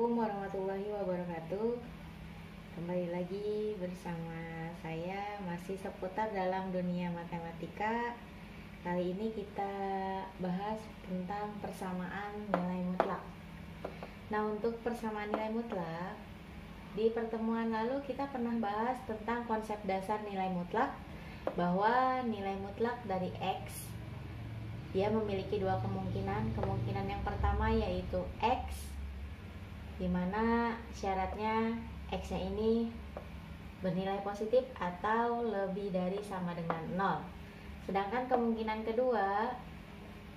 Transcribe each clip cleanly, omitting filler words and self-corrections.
Assalamualaikum warahmatullahi wabarakatuh. Kembali lagi bersama saya masih seputar dalam dunia matematika. Kali ini kita bahas tentang persamaan nilai mutlak. Nah, untuk persamaan nilai mutlak, di pertemuan lalu kita pernah bahas tentang konsep dasar nilai mutlak, bahwa nilai mutlak dari X dia memiliki dua kemungkinan. Kemungkinan yang pertama yaitu X, dimana syaratnya X-nya ini bernilai positif atau lebih dari sama dengan 0. Sedangkan kemungkinan kedua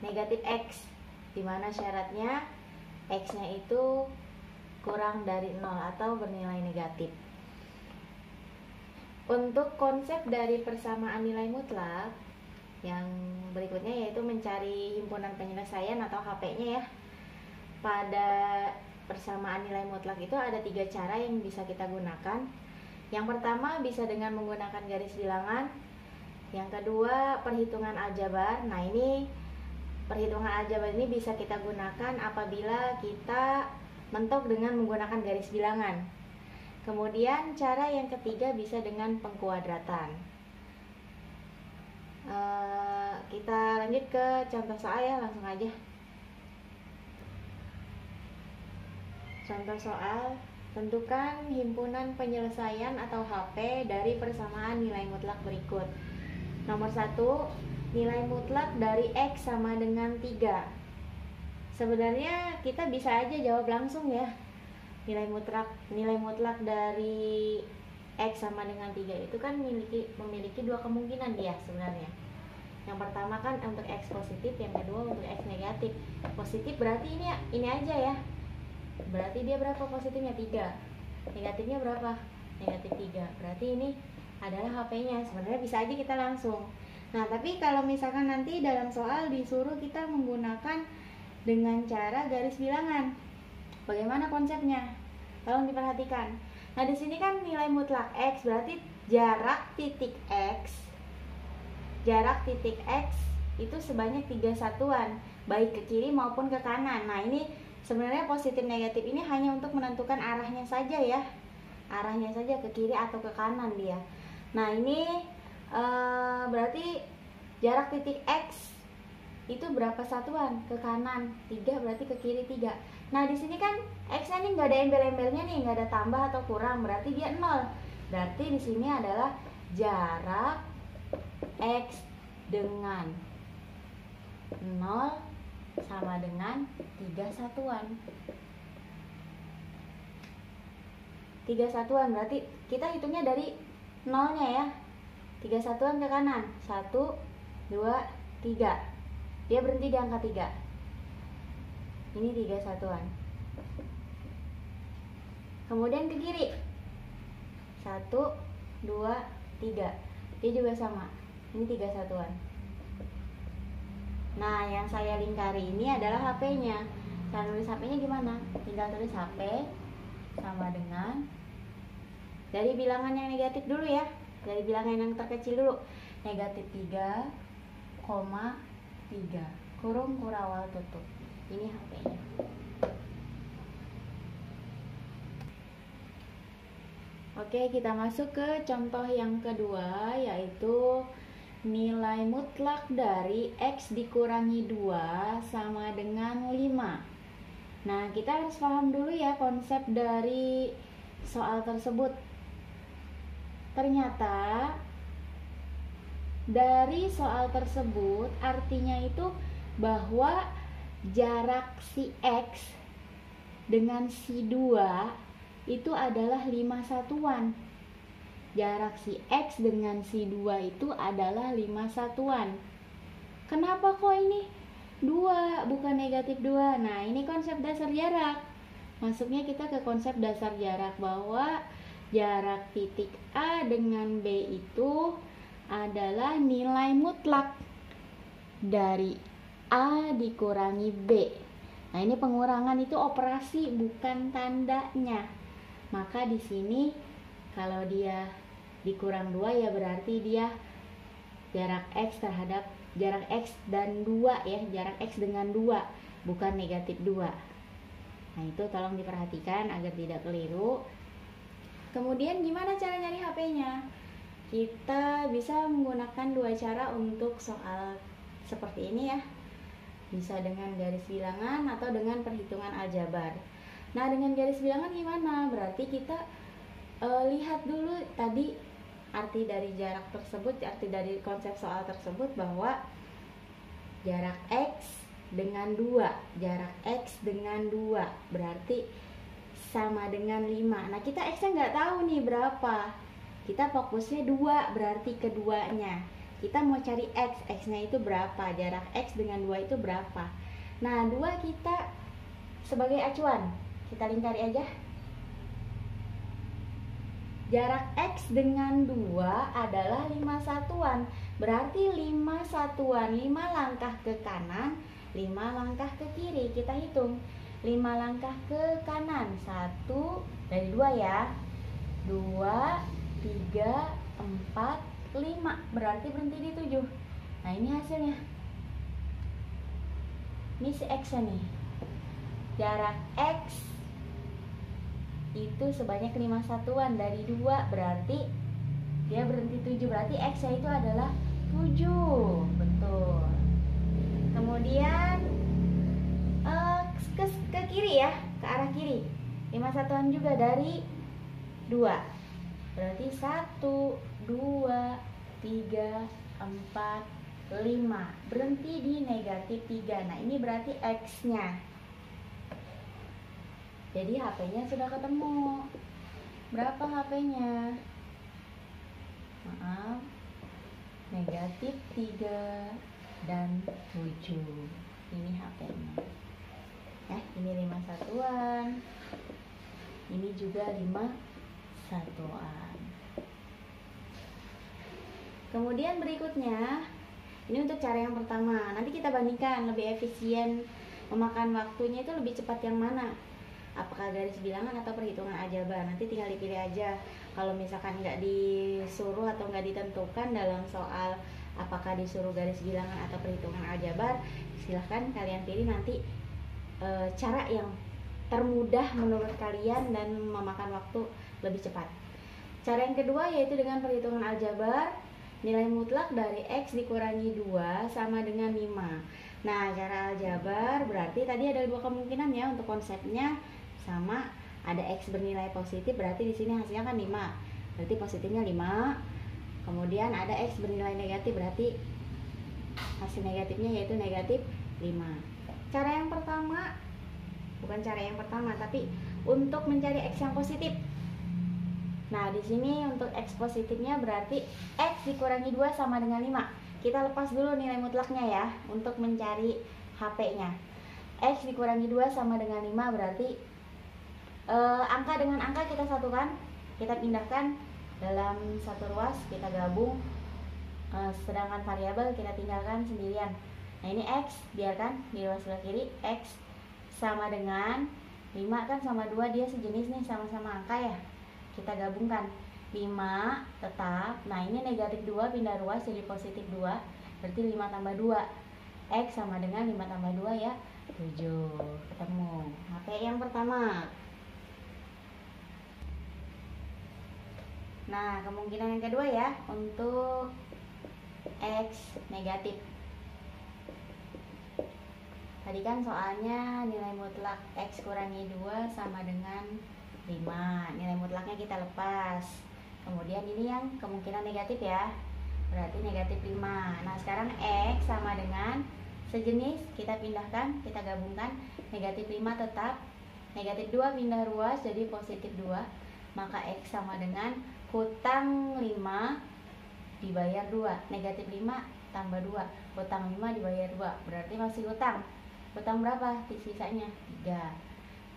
negatif X, dimana syaratnya X-nya itu kurang dari 0 atau bernilai negatif. Untuk konsep dari persamaan nilai mutlak yang berikutnya yaitu mencari himpunan penyelesaian atau HP-nya ya. Pada persamaan nilai mutlak itu ada 3 cara yang bisa kita gunakan. Yang pertama bisa dengan menggunakan garis bilangan. Yang kedua perhitungan aljabar. Nah, ini perhitungan aljabar ini bisa kita gunakan apabila kita mentok dengan menggunakan garis bilangan. Kemudian cara yang ketiga bisa dengan pengkuadratan. Kita lanjut ke contoh soal ya, langsung aja. Contoh soal, tentukan himpunan penyelesaian atau HP dari persamaan nilai mutlak berikut. Nomor 1, nilai mutlak dari X sama dengan 3. Sebenarnya kita bisa aja jawab langsung ya. Nilai mutlak dari X sama dengan 3 itu kan memiliki dua kemungkinan dia sebenarnya. Yang pertama kan untuk X positif, yang kedua untuk X negatif. Positif berarti ini aja ya. Berarti dia berapa positifnya? 3. Negatifnya berapa? Negatif 3. Berarti ini adalah HP-nya. Sebenarnya bisa aja kita langsung. Nah, tapi kalau misalkan nanti dalam soal disuruh kita menggunakan dengan cara garis bilangan, bagaimana konsepnya? Tolong diperhatikan. Nah, di sini kan nilai mutlak X berarti jarak titik X. Jarak titik X itu sebanyak 3 satuan, baik ke kiri maupun ke kanan. Nah, ini sebenarnya positif negatif ini hanya untuk menentukan arahnya saja ya. Arahnya saja ke kiri atau ke kanan dia. Nah, ini berarti jarak titik X itu berapa satuan? Ke kanan 3, berarti ke kiri 3. Nah, di sini kan X-nya nih nggak ada embel-embelnya nih, nggak ada tambah atau kurang, berarti dia 0. Berarti di sini adalah jarak X dengan 0 sama dengan 3 satuan. 3 satuan berarti kita hitungnya dari 0-nya ya. 3 satuan ke kanan. 1, 2, 3. Dia berhenti di angka 3. Ini 3 satuan. Kemudian ke kiri. 1, 2, 3. Dia juga sama. Ini 3 satuan. Nah, yang saya lingkari ini adalah HP-nya. Cara nulis HP-nya gimana? Tinggal tulis HP sama dengan, dari bilangan yang negatif dulu ya. Dari bilangan yang terkecil dulu. Negatif 3, 3. Kurung kurawal tutup. Ini HP-nya. Oke, kita masuk ke contoh yang kedua, yaitu nilai mutlak dari X dikurangi 2 sama dengan 5. Nah, kita harus paham dulu ya konsep dari soal tersebut. Ternyata dari soal tersebut artinya itu bahwa jarak si X dengan si 2 itu adalah 5 satuan. Jarak si X dengan si 2 itu adalah 5 satuan. Kenapa kok ini 2 bukan negatif 2? Nah, ini konsep dasar jarak. Masuknya kita ke konsep dasar jarak, bahwa jarak titik A dengan B itu adalah nilai mutlak dari A dikurangi B. Nah, ini pengurangan itu operasi bukan tandanya. Maka di sini kalau dia dikurang 2 ya berarti dia jarak X terhadap jarak X dan 2 ya, jarak X dengan 2, bukan negatif 2. Nah, itu tolong diperhatikan agar tidak keliru. Kemudian gimana cara nyari HP-nya? Kita bisa menggunakan dua cara untuk soal seperti ini ya. Bisa dengan garis bilangan atau dengan perhitungan aljabar. Nah, dengan garis bilangan gimana? Berarti kita lihat dulu tadi arti dari jarak tersebut, arti dari konsep soal tersebut, bahwa jarak X dengan 2, jarak X dengan 2 berarti sama dengan 5. Nah, kita X nya nggak tahu nih berapa, kita fokusnya 2, berarti keduanya. Kita mau cari X nya itu berapa, jarak X dengan 2 itu berapa. Nah, 2 kita sebagai acuan, kita lingkari aja. Jarak X dengan 2 adalah 5 satuan. Berarti 5 satuan, 5 langkah ke kanan, 5 langkah ke kiri. Kita hitung 5 langkah ke kanan, 1 dari 2 ya, 2, 3, 4, 5. Berarti berhenti di 7. Nah, ini hasilnya. Ini si X nih. Jarak X itu sebanyak 5 satuan dari 2, berarti dia berhenti 7, berarti X nya itu adalah 7. Betul. Kemudian ke kiri ya, ke arah kiri, 5 satuan juga dari 2, berarti 1, 2, 3, 4, 5. Berhenti di negatif 3. Nah, ini berarti X nya. Jadi HP-nya sudah ketemu. Berapa HP-nya? Maaf, negatif 3 dan 7. Ini HP-nya. Ini 5 satuan. Ini juga 5 satuan. Kemudian berikutnya, ini untuk cara yang pertama. Nanti kita bandingkan lebih efisien, memakan waktunya itu lebih cepat yang mana? Apakah garis bilangan atau perhitungan aljabar? Nanti tinggal dipilih aja. Kalau misalkan nggak disuruh atau nggak ditentukan dalam soal apakah disuruh garis bilangan atau perhitungan aljabar, silahkan kalian pilih nanti cara yang termudah menurut kalian dan memakan waktu lebih cepat. Cara yang kedua yaitu dengan perhitungan aljabar, nilai mutlak dari X dikurangi 2 sama dengan 5. Nah, cara aljabar berarti tadi ada dua kemungkinan ya untuk konsepnya. Sama, ada X bernilai positif, berarti di sini hasilnya kan 5, berarti positifnya 5. Kemudian ada X bernilai negatif, berarti hasil negatifnya yaitu negatif 5. Cara yang pertama, bukan cara yang pertama, tapi untuk mencari X yang positif. Nah, di sini untuk X positifnya berarti X dikurangi 2 sama dengan 5. Kita lepas dulu nilai mutlaknya ya untuk mencari HP-nya. X dikurangi 2 sama dengan 5 berarti angka dengan angka kita satukan, kita pindahkan dalam satu ruas, kita gabung, sedangkan variabel kita tinggalkan sendirian. Nah, ini X biarkan di ruas sebelah kiri. X sama dengan 5 kan sama 2, dia sejenis nih, sama-sama angka ya, kita gabungkan 5 tetap. Nah, ini negatif 2 pindah ruas jadi positif 2, berarti 5 tambah 2, X sama dengan 5 tambah 2 ya 7. Ketemu HP yang pertama. Nah, kemungkinan yang kedua ya untuk X negatif. Tadi kan soalnya nilai mutlak X kurangi 2 sama dengan 5. Nilai mutlaknya kita lepas. Kemudian ini yang kemungkinan negatif ya, berarti negatif 5. Nah, sekarang X sama dengan sejenis, kita pindahkan, kita gabungkan. Negatif 5 tetap, negatif 2 pindah ruas jadi positif 2. Maka X sama dengan hutang 5 dibayar 2. Negatif 5 tambah 2, hutang 5 dibayar 2, berarti masih hutang. Hutang berapa? Sisanya 3.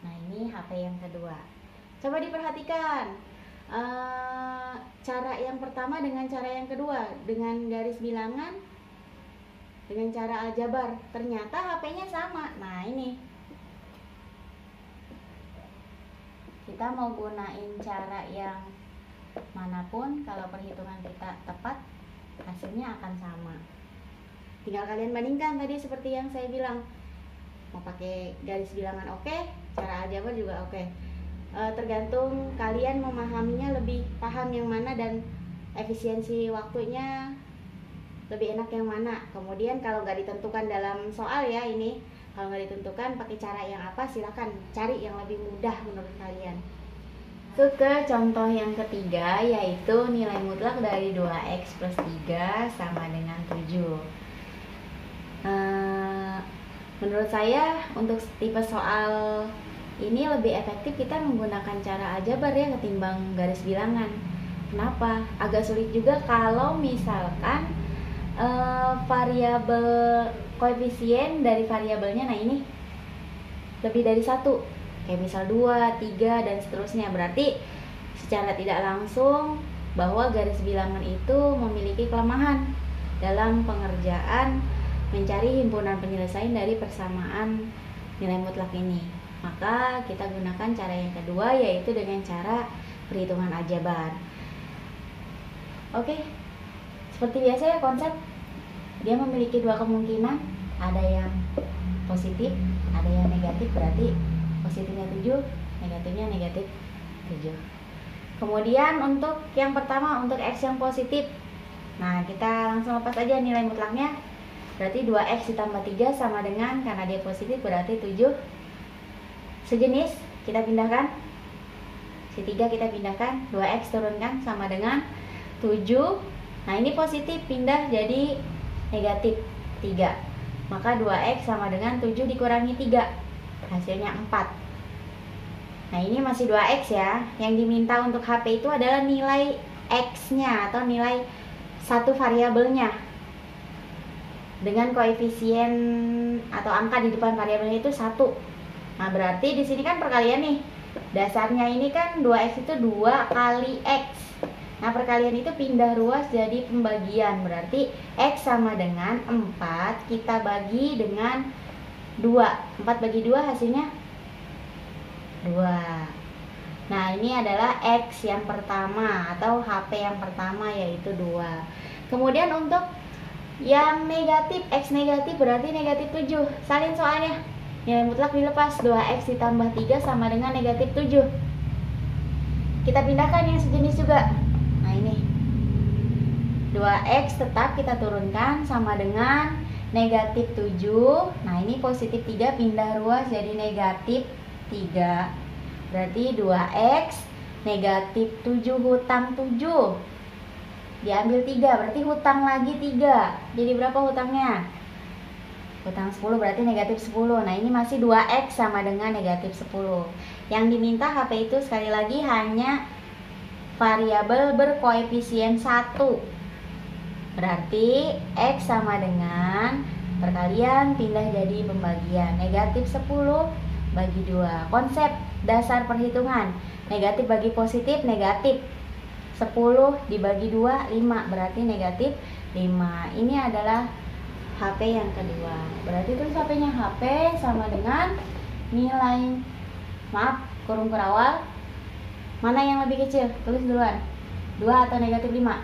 Nah, ini HP yang kedua. Coba diperhatikan cara yang pertama dengan cara yang kedua, dengan garis bilangan, dengan cara aljabar, ternyata HP-nya sama. Nah, ini kita mau gunain cara yang manapun, kalau perhitungan kita tepat, hasilnya akan sama. Tinggal kalian bandingkan tadi seperti yang saya bilang. Mau pakai garis bilangan oke, cara aljabar juga oke. Tergantung kalian memahaminya lebih paham yang mana dan efisiensi waktunya lebih enak yang mana. Kemudian kalau nggak ditentukan dalam soal ya ini, kalau nggak ditentukan pakai cara yang apa, silakan cari yang lebih mudah menurut kalian. Masuk ke contoh yang ketiga, yaitu nilai mutlak dari 2x plus 3 sama dengan 7. Menurut saya untuk tipe soal ini lebih efektif kita menggunakan cara aljabar ya ketimbang garis bilangan. Kenapa? Agak sulit juga kalau misalkan variabel koefisien dari variabelnya, nah ini lebih dari satu, kayak misal 2, 3 dan seterusnya. Berarti secara tidak langsung bahwa garis bilangan itu memiliki kelemahan dalam pengerjaan mencari himpunan penyelesaian dari persamaan nilai mutlak ini. Maka kita gunakan cara yang kedua, yaitu dengan cara perhitungan aljabar. Oke, seperti biasa ya konsep, dia memiliki dua kemungkinan, ada yang positif, ada yang negatif, berarti positifnya 7, negatifnya negatif 7. Kemudian untuk yang pertama, untuk X yang positif, nah kita langsung lepas aja nilai mutlaknya, berarti 2X ditambah 3 sama dengan, karena dia positif berarti 7. Sejenis kita pindahkan, si 3 kita pindahkan, 2X turunkan sama dengan 7. Nah ini positif pindah jadi negatif 3, maka 2X sama dengan 7 dikurangi 3, hasilnya 4. Nah ini masih 2X ya. Yang diminta untuk HP itu adalah nilai X nya atau nilai satu variabelnya dengan koefisien atau angka di depan variabelnya itu 1. Nah berarti di sini kan perkalian nih, dasarnya ini kan 2X itu 2 kali X. Nah perkalian itu pindah ruas jadi pembagian, berarti X sama dengan 4 kita bagi dengan 2. 4 bagi 2 hasilnya 2. Nah ini adalah X yang pertama atau HP yang pertama, yaitu 2. Kemudian untuk yang negatif, X negatif berarti negatif 7. Salin soalnya, nilai mutlak dilepas, 2X ditambah 3 sama dengan negatif 7. Kita pindahkan yang sejenis juga. Nah ini 2X tetap kita turunkan sama dengan negatif 7. Nah ini positif 3 pindah ruas jadi negatif 3. Berarti 2X negatif 7 hutang 7 diambil 3, berarti hutang lagi 3. Jadi berapa hutangnya? Hutang 10, berarti negatif 10. Nah ini masih 2X sama dengan negatif 10. Yang diminta HP itu sekali lagi hanya variabel berkoefisien 1. Berarti X sama dengan perkalian pindah jadi pembagian, negatif 10 bagi 2. Konsep dasar perhitungan, negatif bagi positif negatif, 10 dibagi 2 5, berarti negatif 5. Ini adalah HP yang kedua. Berarti tulis HP-nya, HP sama dengan nilai, maaf, kurung kerawal, mana yang lebih kecil? Tulis duluan, 2 atau negatif 5?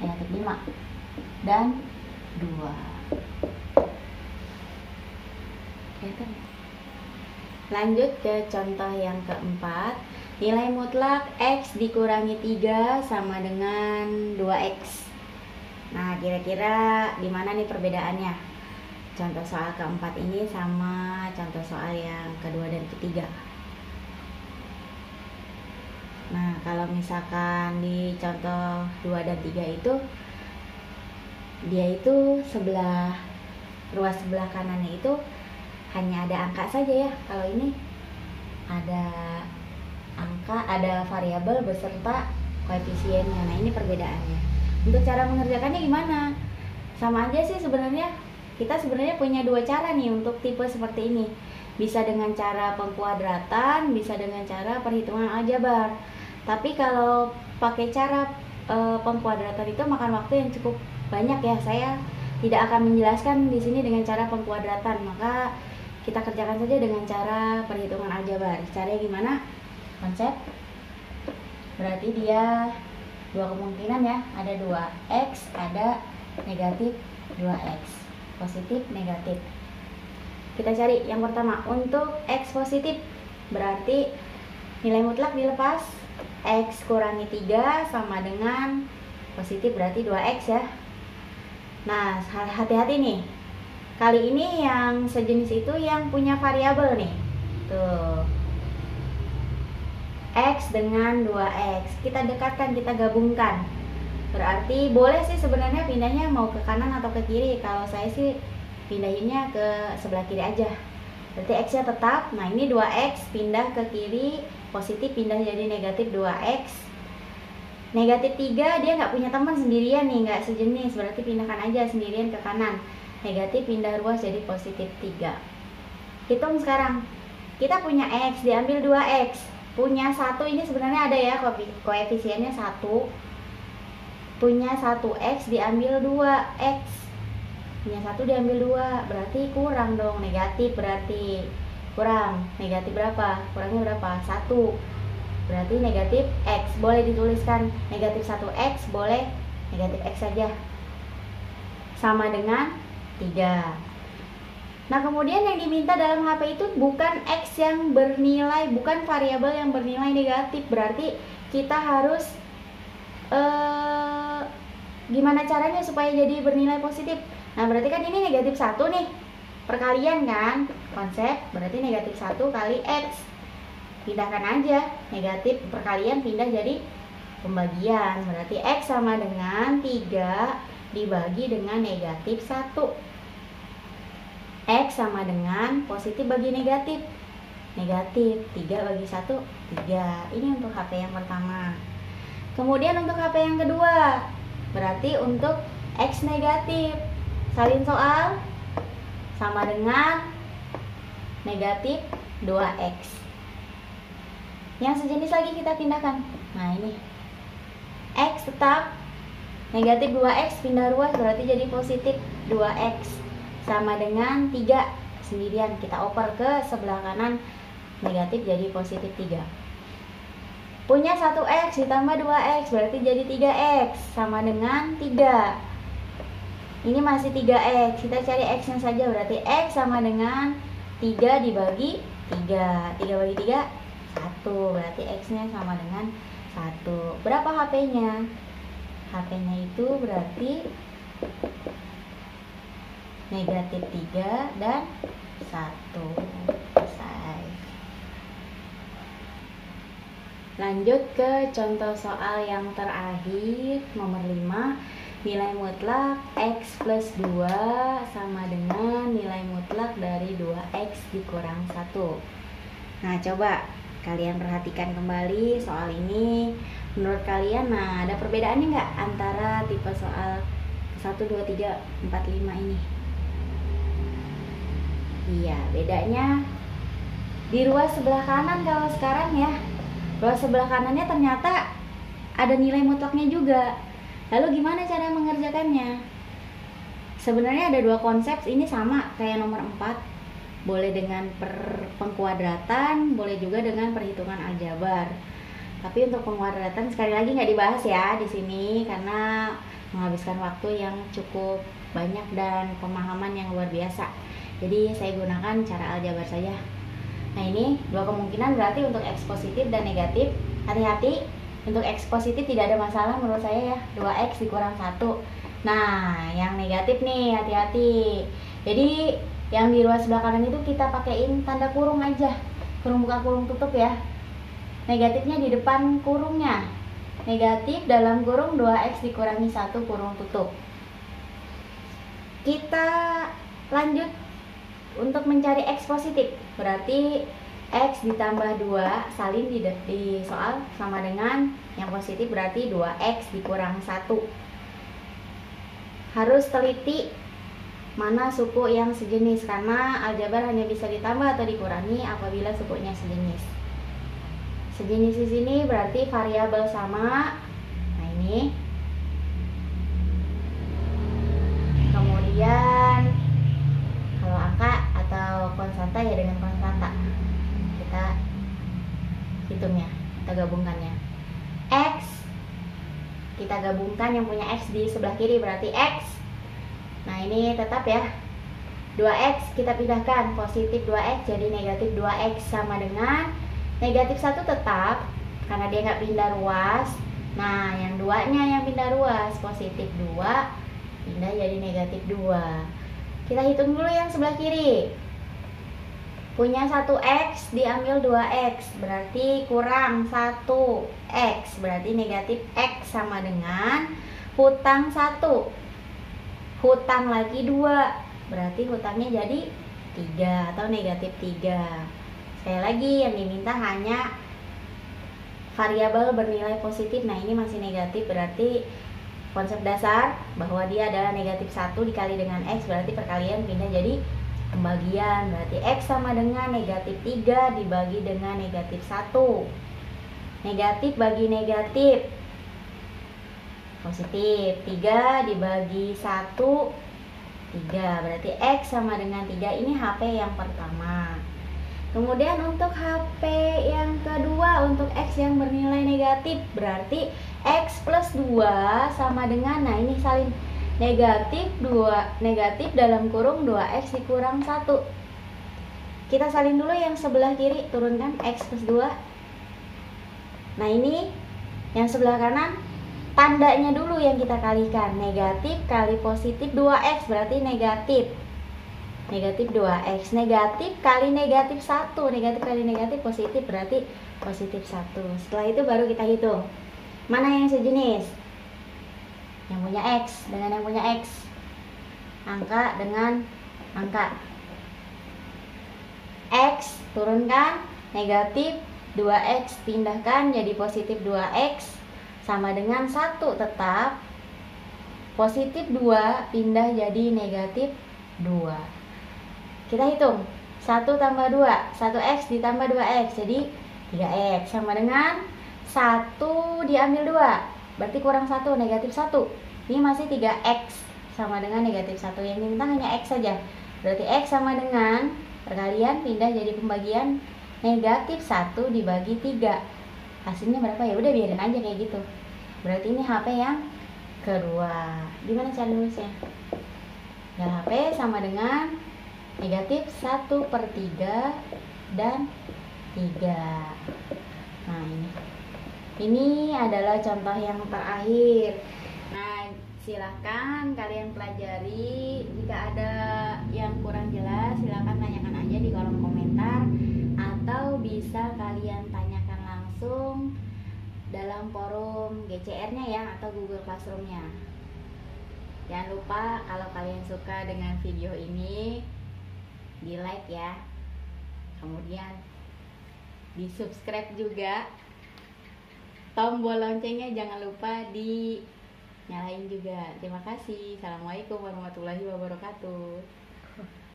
Negatif 5 dan 2. Lanjut ke contoh yang keempat, nilai mutlak X dikurangi 3 sama dengan 2X. Nah kira-kira di mana nih perbedaannya contoh soal keempat ini sama contoh soal yang kedua dan ketiga? Nah kalau misalkan di contoh 2 dan 3 itu dia itu ruas sebelah kanannya itu hanya ada angka saja ya. Kalau ini ada angka, ada variabel beserta koefisiennya. Nah ini perbedaannya. Untuk cara mengerjakannya gimana? Sama aja sih sebenarnya. Kita sebenarnya punya dua cara nih untuk tipe seperti ini. Bisa dengan cara pengkuadratan, bisa dengan cara perhitungan aljabar. Tapi kalau pakai cara pengkuadratan itu makan waktu yang cukup banyak ya. Saya tidak akan menjelaskan di sini dengan cara pengkuadratan, maka kita kerjakan saja dengan cara perhitungan aljabar. Caranya gimana? Konsep. Berarti dia dua kemungkinan ya, ada 2X, ada negatif 2X, positif negatif. Kita cari yang pertama untuk X positif. berarti nilai mutlak dilepas, X kurangi 3 sama dengan positif berarti 2X ya. Nah, hati-hati nih. Kali ini yang sejenis itu yang punya variabel nih. Tuh. X dengan 2X. Kita dekatkan, kita gabungkan. Berarti boleh sih sebenarnya pindahnya mau ke kanan atau ke kiri. Kalau saya sih pindahinnya ke sebelah kiri aja. Berarti X-nya tetap. Nah, ini 2X pindah ke kiri, positif pindah jadi negatif 2X. Negatif 3 dia nggak punya teman, sendirian nih, nggak sejenis. Berarti pindahkan aja sendirian ke kanan. Negatif pindah ruas jadi positif 3. Hitung sekarang. Kita punya X, diambil 2X. Punya 1 ini sebenarnya ada ya koefisiennya 1. Punya 1X diambil 2X. Punya 1 diambil 2. Berarti kurang dong, negatif berarti. Kurang. Negatif berapa? Kurangnya berapa? 1. Berarti negatif X. Boleh dituliskan negatif 1X, boleh negatif X saja. Sama dengan 3. Nah, kemudian yang diminta dalam HP itu bukan X yang bernilai, bukan variabel yang bernilai negatif. Berarti kita harus gimana caranya supaya jadi bernilai positif. Nah, berarti kan ini negatif 1 nih, perkalian kan konsep, berarti negatif 1 kali X. Pindahkan aja, negatif perkalian pindah jadi pembagian. Berarti X sama dengan 3 dibagi dengan negatif 1. X sama dengan positif bagi negatif. Negatif 3 bagi 1, 3. Ini untuk HP yang pertama. Kemudian untuk HP yang kedua, berarti untuk X negatif. Salin soal sama dengan negatif 2X. Yang sejenis lagi kita pindahkan. Nah, ini X tetap, negatif 2X pindah ruas berarti jadi positif 2X. Sama dengan 3 sendirian, kita oper ke sebelah kanan, negatif jadi positif 3. Punya 1X ditambah 2X berarti jadi 3X, sama dengan 3. Ini masih 3X, kita cari X nya saja, berarti X sama dengan 3 dibagi 3. 3 bagi 3, 1. Berarti X nya sama dengan 1. Berapa HP nya? HP nya itu berarti negatif 3 dan 1. Selesai. Lanjut ke contoh soal yang terakhir, nomor 5. Nilai mutlak X plus 2 sama dengan nilai mutlak dari 2X dikurang 1. Nah, coba kalian perhatikan kembali soal ini. Menurut kalian, nah, ada perbedaannya nggak antara tipe soal 1, 2, 3, 4, 5 ini? Iya, bedanya di ruas sebelah kanan. Kalau sekarang ya, ruas sebelah kanannya ternyata ada nilai mutlaknya juga. Lalu gimana cara mengerjakannya? Sebenarnya ada dua konsep, ini sama kayak nomor 4. Boleh dengan pengkuadratan, boleh juga dengan perhitungan aljabar. Tapi untuk pengkuadratan sekali lagi nggak dibahas ya di sini karena menghabiskan waktu yang cukup banyak dan pemahaman yang luar biasa. Jadi saya gunakan cara aljabar saja. Nah, ini dua kemungkinan berarti untuk X positif dan negatif. Hati-hati, untuk X positif tidak ada masalah menurut saya ya, 2X dikurang 1. Nah, yang negatif nih hati-hati. Jadi yang di ruas sebelah kanan itu kita pakaiin tanda kurung aja, kurung buka kurung tutup ya. Negatifnya di depan kurungnya. Negatif dalam kurung 2X dikurangi 1 kurung tutup. Kita lanjut untuk mencari X positif. Berarti X ditambah 2 salin di soal sama dengan yang positif, berarti 2X dikurang 1. Harus teliti mana suku yang sejenis karena aljabar hanya bisa ditambah atau dikurangi apabila sukunya sejenis. Sejenis di sini berarti variabel sama. Nah, ini. Kemudian kalau angka atau konstanta ya dengan konstanta. Kita hitungnya, kita gabungkannya. X kita gabungkan yang punya X di sebelah kiri berarti X. Nah, ini tetap ya. 2x kita pindahkan, positif 2x jadi negatif 2x sama dengan negatif 1 tetap karena dia nggak pindah ruas. Nah yang duanya yang pindah ruas, positif 2 pindah jadi negatif 2. Kita hitung dulu yang sebelah kiri. Punya 1x diambil 2x berarti kurang 1x, berarti negatif x sama dengan hutang 1, hutang lagi 2, berarti hutangnya jadi 3 atau negatif 3. Sekali lagi yang diminta hanya variabel bernilai positif. Nah ini masih negatif, berarti konsep dasar bahwa dia adalah negatif 1 dikali dengan x, berarti perkalian pindah jadi pembagian. Berarti x sama dengan negatif 3 dibagi dengan negatif 1. Negatif bagi negatif, positif 3 dibagi 1, 3, berarti x sama dengan 3. Ini HP yang pertama. Kemudian untuk HP yang kedua, untuk x yang bernilai negatif, berarti x plus 2 sama dengan, nah ini salin negatif 2, negatif dalam kurung 2x dikurang 1. Kita salin dulu yang sebelah kiri, turunkan x plus 2. Nah ini yang sebelah kanan, tandanya dulu yang kita kalikan, negatif kali positif 2x berarti negatif 2x, negatif kali negatif 1, negatif kali negatif positif berarti positif 1. Setelah itu baru kita hitung mana yang sejenis, yang punya x dengan yang punya x, angka dengan angka. X turunkan, negatif 2x pindahkan jadi positif 2x sama dengan 1 tetap, positif 2 pindah jadi negatif 2. Kita hitung 1 tambah 2, 1x ditambah 2x jadi 3x sama dengan 1 diambil 2 berarti kurang 1, negatif 1. Ini masih 3x sama dengan negatif 1. Yang diminta hanya x saja, berarti x sama dengan perkalian pindah jadi pembagian negatif 1 dibagi 3. Hasilnya berapa ya udah biarin aja kayak gitu. Berarti ini HP yang kedua. Gimana cara nulisnya? Ya HP sama dengan negatif 1/3 dan 3. Nah ini adalah contoh yang terakhir. Nah silahkan kalian pelajari. Jika ada yang kurang jelas silahkan tanyakan aja di kolom komentar, atau bisa kalian tanyakan langsung dalam forum GCR-nya ya, atau Google Classroom-nya. Jangan lupa kalau kalian suka dengan video ini di like ya, kemudian di subscribe juga, tombol loncengnya jangan lupa di nyalain juga. Terima kasih. Assalamualaikum warahmatullahi wabarakatuh.